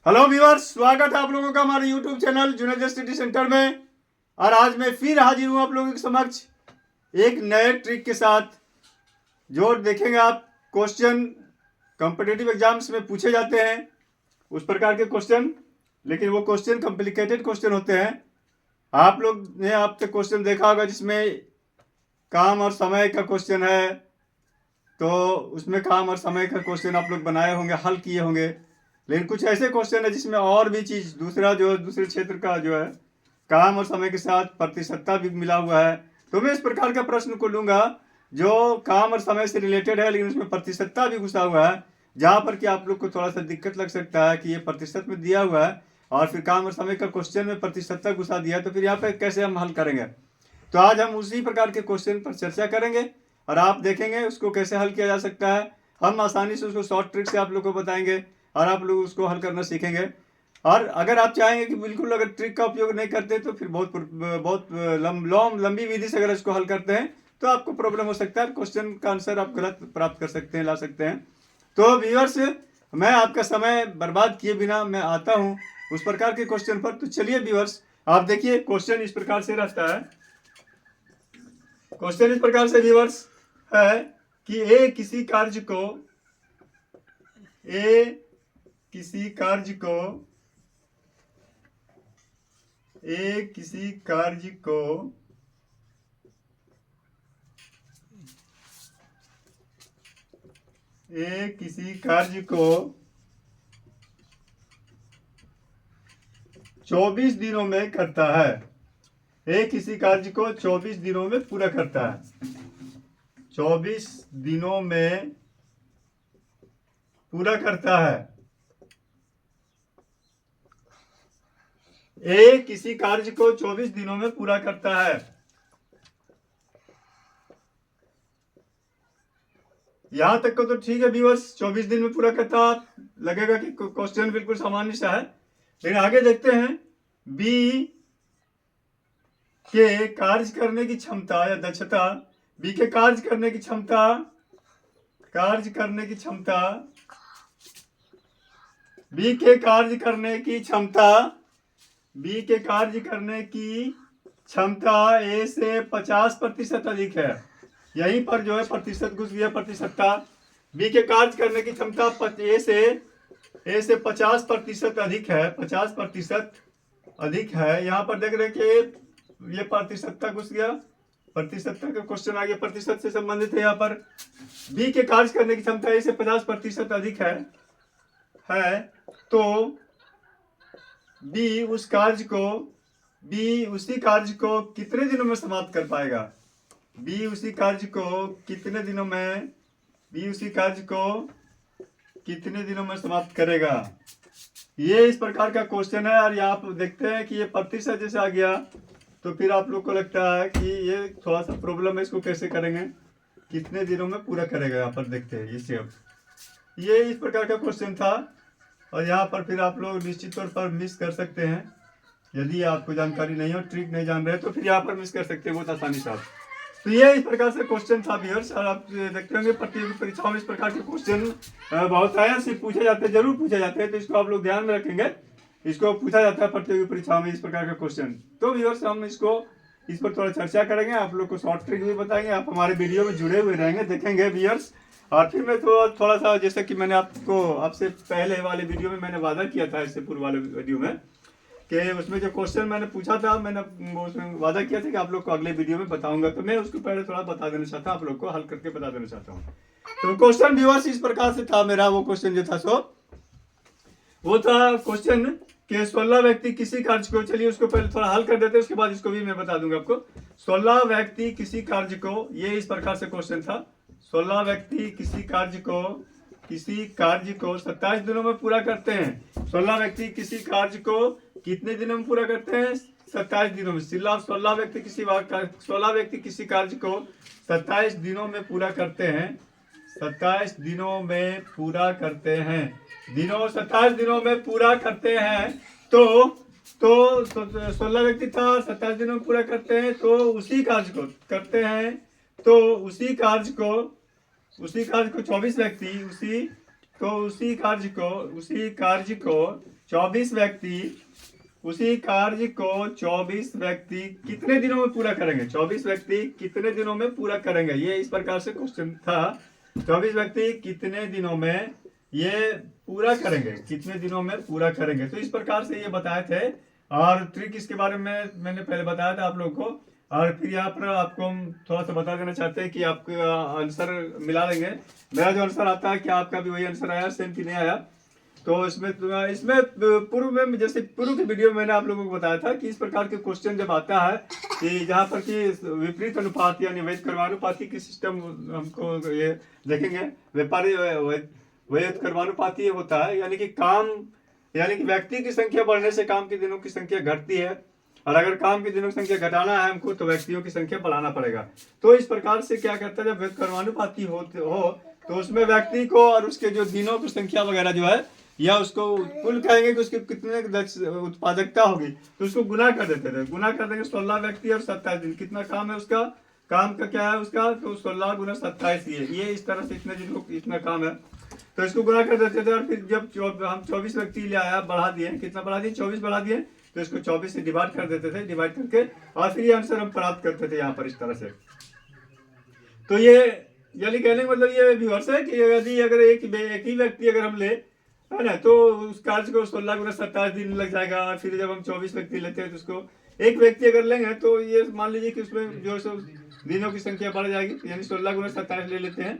Hello viewers, स्वागत है आप लोगों का हमारे यूट्यूब चैनल जुनेजर सिटी सेंटर में। और आज मैं फिर हाजिर हूँ आप लोगों के समक्ष एक नए ट्रिक के साथ, जो देखेंगे आप क्वेश्चन कॉम्पिटिटिव एग्जाम्स में पूछे जाते हैं उस प्रकार के क्वेश्चन, लेकिन वो क्वेश्चन कॉम्प्लिकेटेड क्वेश्चन होते हैं। आप लोग ने आप तक क्वेश्चन देखा होगा जिसमें काम और समय का क्वेश्चन है, तो उसमें काम और समय का क्वेश्चन आप लोग बनाए होंगे, हल किए होंगे। लेकिन कुछ ऐसे क्वेश्चन है जिसमें और भी चीज़ दूसरे क्षेत्र का जो है काम और समय के साथ प्रतिशतता भी मिला हुआ है। तो मैं इस प्रकार का प्रश्न को लूंगा जो काम और समय से रिलेटेड है, लेकिन उसमें प्रतिशतता भी घुसा हुआ है, जहाँ पर कि आप लोग को थोड़ा सा दिक्कत लग सकता है कि ये प्रतिशत में दिया हुआ है और फिर काम और समय का क्वेश्चन में प्रतिशतता घुसा दिया है, तो फिर यहाँ पर कैसे हम हल करेंगे। तो आज हम उसी प्रकार के क्वेश्चन पर चर्चा करेंगे और आप देखेंगे उसको कैसे हल किया जा सकता है। हम आसानी से उसको शॉर्ट ट्रिक से आप लोग को बताएंगे और आप लोग उसको हल करना सीखेंगे। और अगर आप चाहेंगे कि बिल्कुल अगर ट्रिक का उपयोग नहीं करते तो फिर बहुत लंबी विधि से अगर इसको हल करते हैं तो आपको प्रॉब्लम हो सकता है, क्वेश्चन का आंसर आप गलत प्राप्त कर सकते हैं, ला सकते हैं। तो व्यूअर्स, मैं आपका समय बर्बाद किए बिना मैं आता हूँ उस प्रकार के क्वेश्चन पर। तो चलिए व्यूअर्स, आप देखिए क्वेश्चन इस प्रकार से रहता है। क्वेश्चन इस प्रकार से व्यूअर्स है कि ए किसी कार्य को ए किसी कार्य को ए किसी कार्य को 24 दिनों में करता है। ए किसी कार्य को 24 दिनों में पूरा करता है। 24 दिनों में पूरा करता है। ए किसी कार्य को 24 दिनों में पूरा करता है। यहां तक को तो ठीक है व्यूअर्स, 24 दिन में पूरा करता लगेगा कि क्वेश्चन बिल्कुल सामान्य सा है। लेकिन आगे देखते हैं, बी के कार्य करने की क्षमता या दक्षता, बी के कार्य करने की क्षमता बी के कार्य करने की क्षमता ए से 50% अधिक है। यहीं पर जो है प्रतिशत घुस गया, प्रतिशतता। बी के कार्य करने की क्षमता ए से 50% अधिक है, 50% अधिक है। यहाँ पर देख रहे हैं कि ये प्रतिशतता घुस गया, प्रतिशतता का क्वेश्चन आ गया, प्रतिशत से संबंधित है। यहाँ पर बी के कार्य करने की क्षमता ए से 50% अधिक है। तो बी उसी कार्य को कितने दिनों में समाप्त कर पाएगा। बी उसी कार्य को कितने दिनों में समाप्त करेगा। ये इस प्रकार का क्वेश्चन है। और यहाँ पर देखते हैं कि ये प्रतिशत जैसे आ गया, तो फिर आप लोग को लगता है कि ये थोड़ा सा प्रॉब्लम है, इसको कैसे करेंगे, कितने दिनों में पूरा करेगा। यहाँ पर देखते हैं ये इस प्रकार का क्वेश्चन था। और यहाँ पर फिर आप लोग निश्चित तौर पर मिस कर सकते हैं, यदि आपको जानकारी नहीं हो, ट्रिक नहीं जान रहे, तो फिर यहाँ पर मिस कर सकते हैं बहुत आसानी से। तो ये इस प्रकार से क्वेश्चन था व्यूअर्स। और आप देखते होंगे प्रतियोगी परीक्षाओं में इस प्रकार के क्वेश्चन बहुत आया से पूछे जाते हैं, जरूर पूछे जाते हैं। तो इसको आप लोग ध्यान में रखेंगे, इसको पूछा जाता है प्रतियोगी परीक्षाओं में इस प्रकार का क्वेश्चन। तो व्यूअर्स, हम इस पर थोड़ा चर्चा करेंगे, आप लोग को शॉर्ट ट्रिक भी बताएंगे। आप हमारे वीडियो में जुड़े हुए रहेंगे, देखेंगे व्यूअर्स। और फिर मैं तो थोड़ा सा, जैसा कि मैंने आपसे पहले वाले वीडियो में मैंने वादा किया था, इससे पूर्व वाले वीडियो में, कि उसमें जो क्वेश्चन मैंने पूछा था, मैंने उसमें वादा किया था कि आप लोग को अगले वीडियो में बताऊंगा। तो मैं उसको पहले थोड़ा बता देना चाहता हूँ, आप लोग को हल करके बता देना चाहता हूँ। तो क्वेश्चन व्यूअर्स इस प्रकार से था मेरा। वो क्वेश्चन जो था वो था क्वेश्चन कि 16 व्यक्ति किसी कार्य को, चलिए उसको पहले थोड़ा हल कर देते हैं, उसके बाद इसको भी मैं बता दूंगा आपको। 16 व्यक्ति किसी कार्य को, ये इस प्रकार से क्वेश्चन था। 16 व्यक्ति किसी कार्य को 27 दिनों में पूरा करते हैं। 16 व्यक्ति किसी कार्य को कितने दिनों में पूरा करते हैं? 27 दिनों में। 16 व्यक्ति किसी कार्य को 27 दिनों में पूरा करते हैं। 27 दिनों में पूरा करते हैं। 27 दिनों में पूरा करते हैं। तो 16 व्यक्ति था, 27 दिनों में पूरा करते हैं। तो उसी कार्य को करते हैं, तो उसी कार्य को 24 व्यक्ति उसी कार्य को 24 व्यक्ति उसी कार्य को 24 व्यक्ति कितने दिनों में पूरा करेंगे? 24 व्यक्ति कितने दिनों में पूरा करेंगे? ये इस प्रकार से क्वेश्चन था। 24 व्यक्ति कितने दिनों में ये पूरा करेंगे, कितने दिनों में पूरा करेंगे? तो इस प्रकार से ये बताए थे। और ट्रिक इसके बारे में मैंने पहले बताया था आप लोगों को। और फिर यहाँ पर आपको हम थोड़ा सा बता देना चाहते हैं कि आपका आंसर मिला लेंगे। मेरा जो आंसर आता है क्या आपका भी वही आंसर आया, सेम कि नहीं आया? तो इसमें पूर्व में, जैसे पूर्व की वीडियो में मैंने आप लोगों को बताया था कि इस प्रकार के क्वेश्चन जब आता है कि जहाँ पर कि विपरीत अनुपात यानी वैध कर्मानुपाती की सिस्टम हमको ये देखेंगे। व्यापारी वैध कर्मानुपाती होता है, यानी कि व्यक्ति की संख्या बढ़ने से काम के दिनों की संख्या घटती है, और अगर काम के दिनों की संख्या घटाना है हमको तो व्यक्तियों की संख्या बढ़ाना पड़ेगा। तो इस प्रकार से क्या करता है, जब वैध कर्मानुपाती हो तो उसमें व्यक्ति को और उसके जो दिनों की संख्या वगैरह जो है, या उसको कुल कहेंगे कि उसकी कितने उत्पादकता होगी, तो उसको गुना कर देते थे। गुना कर देंगे 16 व्यक्ति और 27 दिन, कितना काम है उसका, काम का क्या है उसका, तो 16 गुना 27 ये इस तरह से इतने दिन इतना काम है, तो इसको गुना कर देते थे। और फिर जब हम 24 व्यक्ति ले आया, बढ़ा दिए, कितना बढ़ा दिए, 24 बढ़ा दिए, तो इसको 24 से डिवाइड कर देते थे, डिवाइड करके और फिर ये आंसर हम प्राप्त करते थे यहाँ पर इस तरह से। तो ये यानी कहने का मतलब ये व्यूअर्स है कि यदि अगर एक ही व्यक्ति अगर हम ले, है ना, तो उस कार्य को 16 गुना 27 दिन लग जाएगा। और फिर जब हम 24 व्यक्ति लेते हैं तो उसको एक व्यक्ति अगर लेंगे तो ये मान लीजिए कि उसमें जो सो दिनों की संख्या बढ़ जाएगी, यानी 16 गुना 27 ले लेते हैं।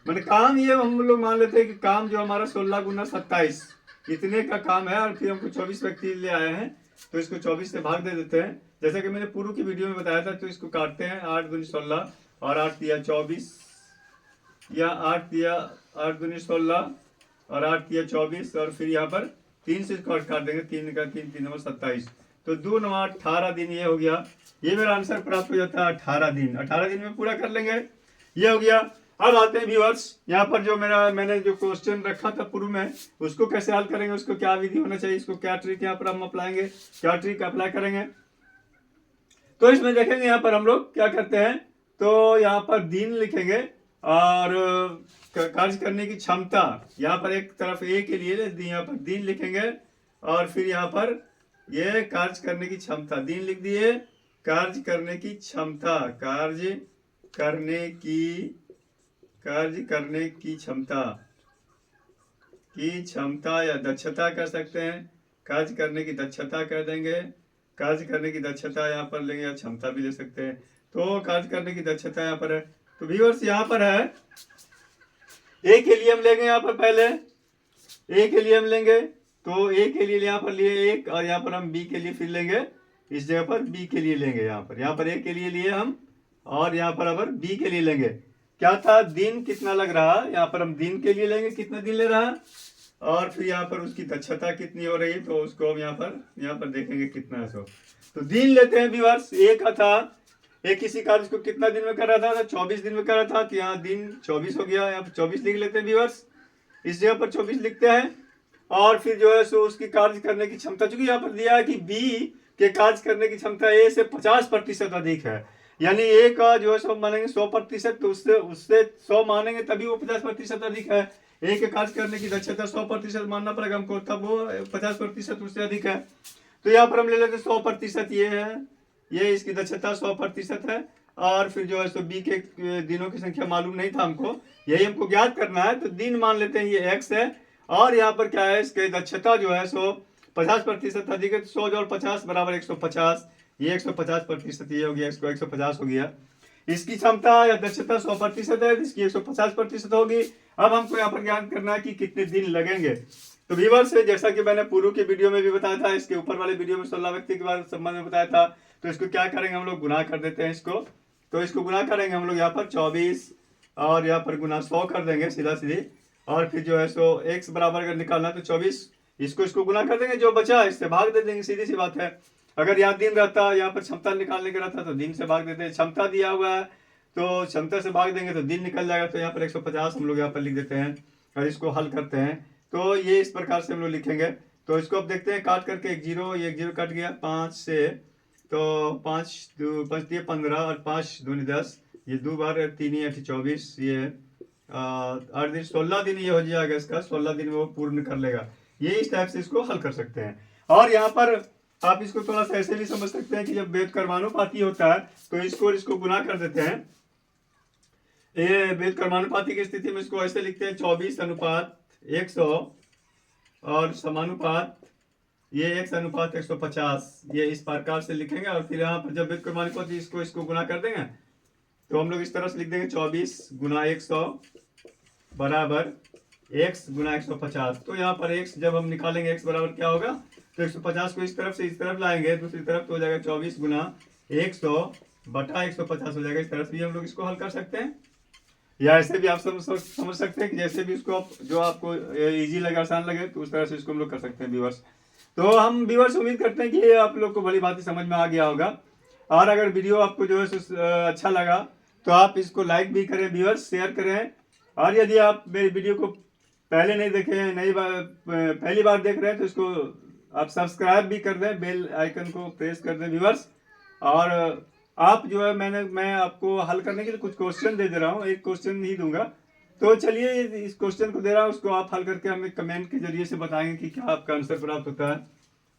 मैंने काम ये हम लोग मान लेते हैं कि काम जो हमारा 16 गुना 27 इतने का काम है, और फिर हमको 24 व्यक्ति ले आए हैं तो इसको 24 से भाग दे देते हैं। जैसा कि मैंने पूर्व की वीडियो में बताया था, तो इसको काटते हैं 8 दूनी 16 और 8 दिया 24, या 8 दिया 8 दूनी 16 और 8 दिया 24, और फिर यहाँ पर 3 से काट देंगे, 3 का 3 3 नंबर 27, तो 2 नंबर 18 दिन ये हो गया। ये मेरा आंसर प्राप्त हो जाता है 18 दिन। 18 दिन में पूरा कर लेंगे, ये हो गया। अब आते हैं व्यूअर्स, यहाँ पर जो मैंने जो क्वेश्चन रखा था पूर्व में, उसको कैसे हल करेंगे, उसको क्या विधि होना चाहिए, इसको क्या ट्रिक यहाँ पर हम अप्लाएंगे, क्या ट्रिक अप्लाई करेंगे। तो इसमें देखेंगे यहाँ पर हम लोग क्या करते हैं, तो यहाँ पर दिन लिखेंगे और कार्य करने की क्षमता, यहाँ पर एक तरफ ए के लिए यहाँ पर दिन लिखेंगे, और फिर यहाँ पर ये कार्य करने की क्षमता, दिन लिख दिए, कार्य करने की क्षमता, कार्य करने की क्षमता या दक्षता कर सकते हैं, कार्य करने की दक्षता कर देंगे, कार्य करने की दक्षता यहाँ पर लेंगे, या क्षमता भी ले सकते हैं। तो कार्य करने की दक्षता यहाँ पर है। तो व्यूअर्स यहाँ पर है, ए के लिए हम लेंगे, यहाँ पर पहले ए के लिए हम लेंगे, तो ए के लिए यहाँ पर लिए 1, और यहाँ पर हम बी के लिए फिर लेंगे, इस जगह पर बी के लिए लेंगे, यहाँ पर ए के लिए लिए हम, और यहाँ पर अब बी के लिए लेंगे। क्या था, दिन कितना लग रहा है, यहाँ पर हम दिन के लिए लेंगे, कितना दिन ले रहा है, और फिर यहाँ पर उसकी दक्षता कितनी हो रही है, तो उसको हम यहाँ पर देखेंगे कितना है। तो दिन लेते हैं व्यूअर्स, ए का था, एक किसी कार्य को कितना दिन में कर रहा था, 24 दिन में कर रहा था, तो यहाँ दिन 24 हो गया, यहाँ पर 24 लिख लेते हैं व्यूअर्स, इस जगह पर 24 लिखते हैं। और फिर जो है सो उसकी कार्य करने की क्षमता, चूंकि यहाँ पर दिया है कि बी के कार्य करने की क्षमता ए से 50% अधिक है, यानी ए का जो है सो मानेंगे 100%, तो उससे 100 मानेंगे तभी वो 50% अधिक है। ए के कार्य करने की दक्षता 100% मानना पड़ेगा हमको, तब वो 50% उससे अधिक है। तो यहाँ पर हम ले लेते 100%, ये है, ये इसकी दक्षता 100% है। और फिर जो है सो बी के दिनों की संख्या मालूम नहीं था हमको, यही हमको ज्ञात करना है, तो दिन मान लेते हैं ये x है, और यहाँ पर क्या है, इसके दक्षता जो है सो 50% अधिक है, 100 जोड़ 50 बराबर 150, ये 150%, ये हो गया, इसको 150 हो गया। इसकी क्षमता या दक्षता 100% है, इसकी 150% होगी। अब हमको यहाँ पर ज्ञान करना है कि कितने दिन लगेंगे। तो व्यूअर्स, जैसा कि मैंने पूर्व की वीडियो में भी बताया था, इसके ऊपर वाले वीडियो में 16 व्यक्ति के बारे संबंध में बताया था, तो इसको क्या करेंगे हम लोग, गुना कर देते हैं इसको। तो इसको गुना करेंगे हम लोग यहाँ पर 24, और यहाँ पर गुना 100 कर देंगे सीधा सीधी, और फिर जो है सो x बराबर अगर निकालना तो 24, इसको गुना कर देंगे, जो बचा इससे भाग दे देंगे, सीधी सी बात है। अगर यहाँ दिन रहता, यहाँ पर क्षमता निकालने का रहता, तो दिन से भाग देते हैं, क्षमता दिया हुआ है तो क्षमता से भाग देंगे तो दिन निकल जाएगा, तो यहाँ पर 150 हम लोग यहाँ पर लिख देते हैं, और इसको हल करते हैं। तो ये इस प्रकार से हम लोग लिखेंगे। तो इसको अब देखते हैं, काट करके 1 0 कट गया 5 से, तो 5 दिए 15, और 5 दूनी 10, ये 2 बार 3 8 24, ये 8 दिन 16 दिन ये हो जाएगा इसका, 16 दिन में वो पूर्ण कर लेगा। ये इस टाइप से इसको हल कर सकते हैं। और यहाँ पर आप इसको थोड़ा सा ऐसे भी समझ सकते हैं कि जब व्युत्क्रमानुपाती होता है तो इसको गुना कर देते हैं। ये व्युत्क्रमानुपाती की स्थिति में इसको ऐसे लिखते हैं 24:100 और समानुपात ये x अनुपात 150, ये इस प्रकार से लिखेंगे। और फिर यहाँ पर जब व्युत्क्रमानुपाती इसको गुना कर देंगे तो हम लोग इस तरह से लिख देंगे 24 गुना 100 बराबर x गुना 150। तो यहाँ पर x जब हम निकालेंगे x बराबर क्या होगा, तो 150 को इस तरफ से इस तरफ लाएंगे, दूसरी तरफ तो हो जाएगा 24 गुना 100 बटा 150 हो जाएगा। इस तरह से भी हम लोग इसको हल कर सकते हैं, या ऐसे भी आप समझ सकते हैं कि जैसे भी उसको जो आपको इजी लगे, आसान लगे, तो उस तरह से इसको हम लोग कर सकते हैं व्यूअर्स। तो हम व्यूअर्स उम्मीद करते हैं कि ये आप लोग को भली बात समझ में आ गया होगा। और अगर वीडियो आपको जो है अच्छा लगा तो आप इसको लाइक भी करें व्यूअर्स, शेयर करें। और यदि आप मेरी वीडियो को पहले नहीं देखे हैं, पहली बार देख रहे हैं, तो इसको आप सब्सक्राइब भी कर दें, बेल आइकन को प्रेस कर दें व्यूअर्स। और आप जो है मैं आपको हल करने के लिए कुछ क्वेश्चन दे रहा हूँ, एक क्वेश्चन ही दूंगा। तो चलिए इस क्वेश्चन को दे रहा हूँ, उसको आप हल करके हमें कमेंट के जरिए से बताएंगे कि क्या आपका आंसर प्राप्त होता है।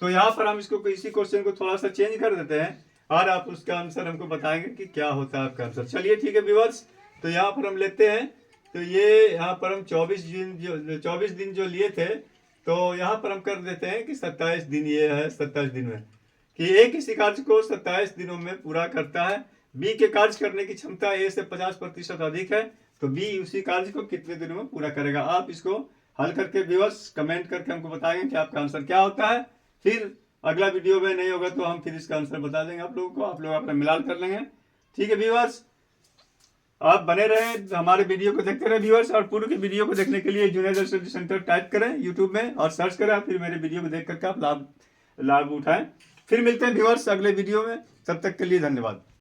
तो यहाँ पर हम इसको इसी क्वेश्चन को थोड़ा सा चेंज कर देते हैं और आप उसका आंसर हमको बताएंगे कि क्या होता है आपका आंसर। चलिए ठीक है व्यूअर्स, तो यहाँ पर हम लेते हैं। तो ये यहाँ पर हम 24 दिन जो लिए थे, तो यहाँ पर हम कर देते हैं कि 27 दिन ये है, 27 दिन में कि ए किसी कार्य को 27 दिनों में पूरा करता है। बी के कार्य करने की क्षमता ए से 50% अधिक है, तो बी उसी कार्य को कितने दिनों में पूरा करेगा। आप इसको हल करके व्यूअर्स कमेंट करके हमको बताएंगे कि आपका आंसर क्या होता है। फिर अगला वीडियो में नहीं होगा तो हम फिर इसका आंसर बता देंगे आप लोगों को, आप लोग अपना मिलान कर लेंगे। ठीक है व्यूअर्स, आप बने रहे हमारे वीडियो को देखते रहे व्यूअर्स। और पूर्व की वीडियो को देखने के लिए जूनियर स्टडी सेंटर टाइप करें यूट्यूब में और सर्च करें, फिर मेरे वीडियो को देख करके आप लाभ उठाएं। फिर मिलते हैं व्यूअर्स अगले वीडियो में, तब तक के लिए धन्यवाद।